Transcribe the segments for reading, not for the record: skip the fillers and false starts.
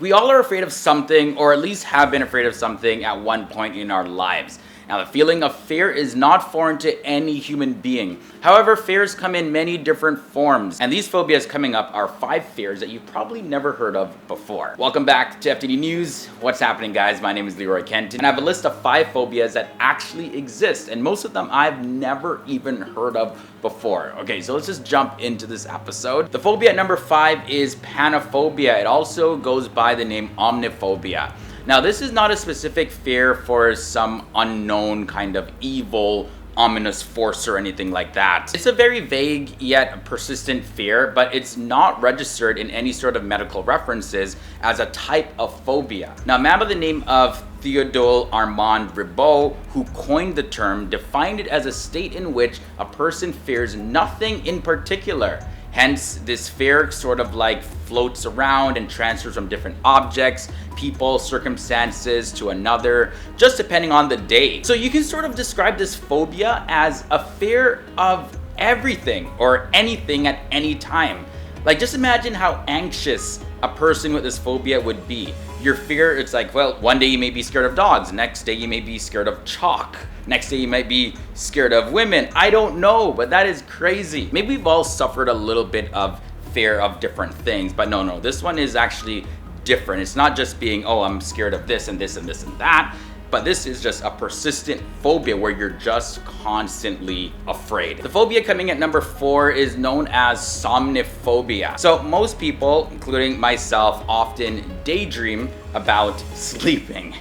We all are afraid of something, or at least have been afraid of something at one point in our lives. Now, the feeling of fear is not foreign to any human being. However, fears come in many different forms, and these phobias coming up are 5 fears that you've probably never heard of before. Welcome back to FTD News. What's happening, guys? My name is LEROY KENTON, and I have a list of 5 phobias that actually exist, and most of them I've never even heard of before. Okay, so let's just jump into this episode. The phobia at number 5 is Panophobia. It also goes by the name Somnifera. Now, this is not a specific fear for some unknown kind of evil, ominous force or anything like that. It's a very vague yet persistent fear, but it's not registered in any sort of medical references as a type of phobia. Now, a man by the name of Theodore Armand Ribot, who coined the term, defined it as a state in which a person fears nothing in particular. Hence, this fear sort of like floats around and transfers from different objects, people, circumstances to another, just depending on the day. So you can sort of describe this phobia as a fear of everything or anything at any time. Like, just imagine how anxious a person with this phobia would be. Your fear, it's like, well, one day you may be scared of dogs, next day you may be scared of chalk, next day you might be scared of women. I don't know, but that is crazy. Maybe we've all suffered a little bit of fear of different things, but no, this one is actually different. It's not just being, oh, I'm scared of this and this and this and that, but this is just a persistent phobia where you're just constantly afraid. The phobia coming at number 4 is known as Somniphobia. So most people, including myself, often daydream about sleeping.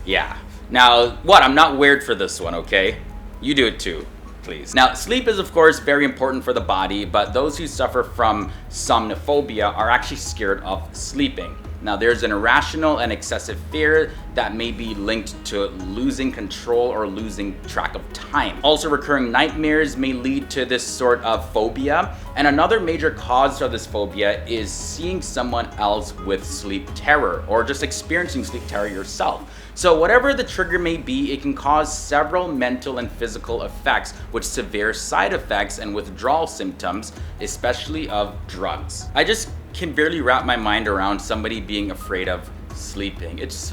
Yeah. Now, what? I'm not weird for this one, okay? You do it too, please. Now, sleep is of course very important for the body, but those who suffer from somniphobia are actually scared of sleeping. Now, there's an irrational and excessive fear that may be linked to losing control or losing track of time. Also, recurring nightmares may lead to this sort of phobia. And another major cause of this phobia is seeing someone else with sleep terror or just experiencing sleep terror yourself. So whatever the trigger may be, it can cause several mental and physical effects with severe side effects and withdrawal symptoms, especially of drugs. I just can barely wrap my mind around somebody being afraid of sleeping. It's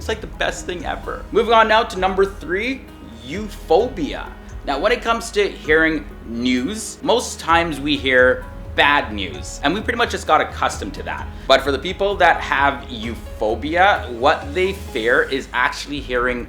like the best thing ever. Moving on now to number 3, euphobia. Now, when it comes to hearing news, most times we hear bad news, and we pretty much just got accustomed to that. But for the people that have euphobia, what they fear is actually hearing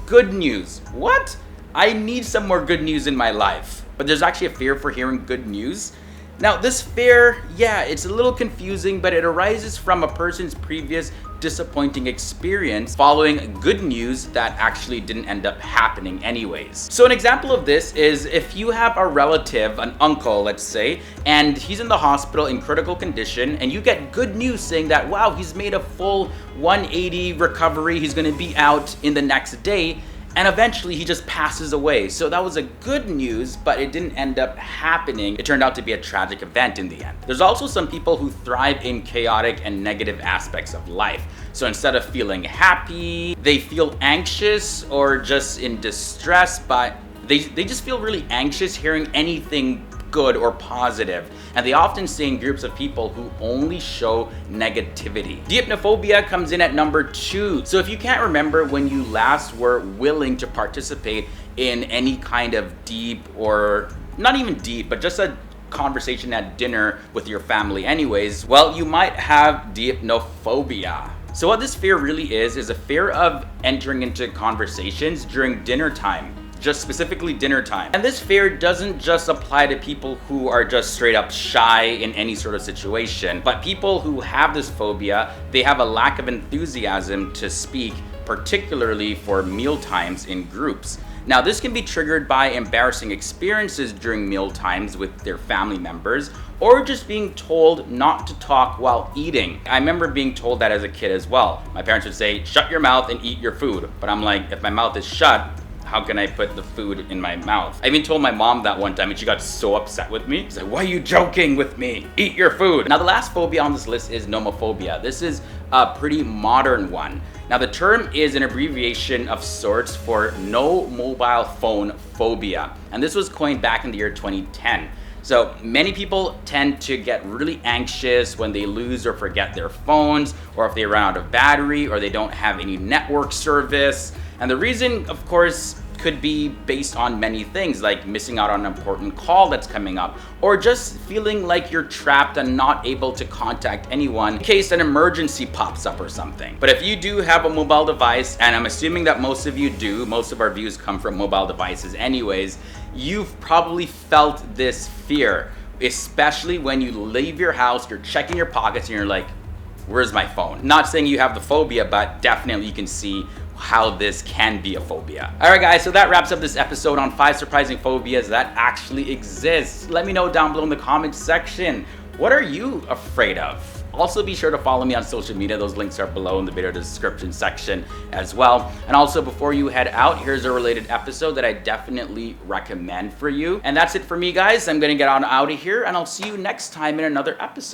good news. What? I need some more good news in my life. But there's actually a fear for hearing good news. Now, this fear, yeah, it's a little confusing, but it arises from a person's previous disappointing experience following good news that actually didn't end up happening anyways. So an example of this is if you have a relative, an uncle, let's say, and he's in the hospital in critical condition, and you get good news saying that, wow, he's made a full 180 recovery, he's gonna be out in the next day, and eventually he just passes away. So that was a good news, but it didn't end up happening. It turned out to be a tragic event in the end. There's also some people who thrive in chaotic and negative aspects of life. So instead of feeling happy, they feel anxious or just in distress, but they just feel really anxious hearing anything good or positive, and they often stay in groups of people who only show negativity. Deipnophobia comes in at number 2. So if you can't remember when you last were willing to participate in any kind of deep, or not even deep, but just a conversation at dinner with your family anyways, well, you might have deipnophobia. So what this fear really is a fear of entering into conversations during dinner time. Just specifically dinner time. And this fear doesn't just apply to people who are just straight up shy in any sort of situation, but people who have this phobia, they have a lack of enthusiasm to speak, particularly for meal times in groups. Now, this can be triggered by embarrassing experiences during meal times with their family members, or just being told not to talk while eating. I remember being told that as a kid as well. My parents would say, shut your mouth and eat your food. But I'm like, if my mouth is shut, how can I put the food in my mouth? I even told my mom that one time and she got so upset with me. She's like, why are you joking with me? Eat your food. Now, the last phobia on this list is nomophobia. This is a pretty modern one. Now, the term is an abbreviation of sorts for no mobile phone phobia. And this was coined back in the year 2010. So many people tend to get really anxious when they lose or forget their phones, or if they run out of battery, or they don't have any network service. And the reason, of course, could be based on many things, like missing out on an important call that's coming up, or just feeling like you're trapped and not able to contact anyone in case an emergency pops up or something. But if you do have a mobile device, and I'm assuming that most of you do, most of our views come from mobile devices anyways, you've probably felt this fear, especially when you leave your house, you're checking your pockets and you're like, where's my phone? Not saying you have the phobia, but definitely you can see how this can be a phobia. Alright guys, so that wraps up this episode on 5 surprising phobias that actually exist. Let me know down below in the comments section, what are you afraid of? Also be sure to follow me on social media. Those links are below in the video description section as well. And also before you head out, here's a related episode that I definitely recommend for you. And that's it for me guys. I'm gonna get on out of here and I'll see you next time in another episode.